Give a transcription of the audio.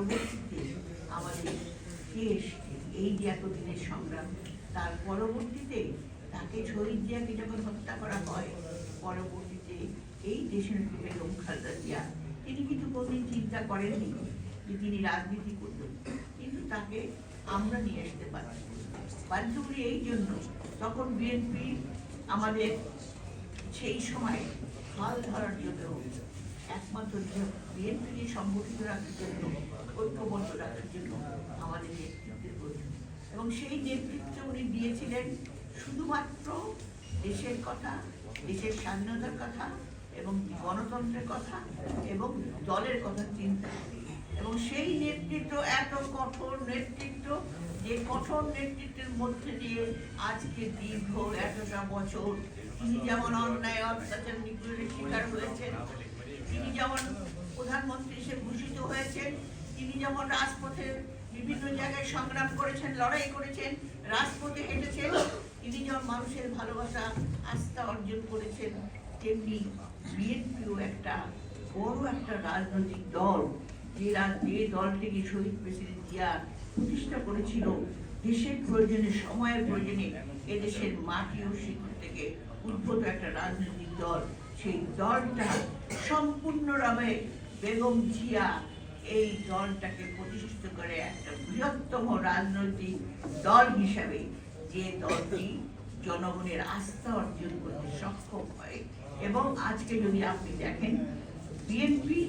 পরবর্তীতে আমাদের দেশ এই যে এতদিনের সংগ্রাম, তার পরবর্তীতে তাকে শহীদ জিয়াকে যখন হত্যা করা হয়, পরবর্তীতে এই দেশের বেগম খালেদা জিয়া তিনি কিন্তু কোনদিন চিন্তা করেননি যে তিনি রাজনীতি করবেন, কিন্তু তাকে আমরা নিয়ে আসতে পারি বাধ্য করি। এই জন্য তখন বিএনপি আমাদের সেই সময় হাল ধরার জন্য একমাত্র বিএনপিকে সংগঠিত রাখার জন্য, ঐক্যবদ্ধ রাখার জন্য আমাদের নেতৃত্বের প্রয়োজন, এবং সেই নেতৃত্ব উনি দিয়েছিলেন শুধুমাত্র দেশের কথা, দেশের স্বাধীনতার কথা এবং গণতন্ত্রের কথা এবং দলের কথা চিন্তা করে। এবং সেই নেতৃত্ব এত কঠোর নেতৃত্ব, যে কঠোর নেতৃত্বের মধ্যে দিয়ে আজকে দীর্ঘ এতটা বছর তিনি যেমন অন্যায় অত্যাচার নিপীড়নের শিকার হয়েছেন, তিনি যেমন প্রধানমন্ত্রী হিসেবে ভূষিত হয়েছেন, তিনি যেমন রাজপথে বিভিন্ন জায়গায় সংগ্রাম করেছেন, লড়াই করেছেন, রাজপথে হেঁটেছেন, তিনি যেমন মানুষের ভালোবাসা আস্থা অর্জন করেছেন, তেমনি বিএনপিও একটা বড় একটা রাজনৈতিক দল, যে দলটিকে শহীদ প্রেসিডেন্ট জিয়া প্রতিষ্ঠা করেছিল দেশের প্রয়োজনে, সময়ের প্রয়োজনে, এদেশের মাটি ও শিকড় থেকে উদ্ভূত একটা রাজনৈতিক দল। সেই দলটা সম্পূর্ণভাবে বেগম জিয়া এই দলটাকে প্রতিষ্ঠিত করে একটা বৃহত্তম রাজনৈতিক দল হিসাবে, যে দলটি জনগণের আস্থা অর্জন করতে সক্ষম হয়। এবং আজকে যদি আপনি দেখেন বিএনপি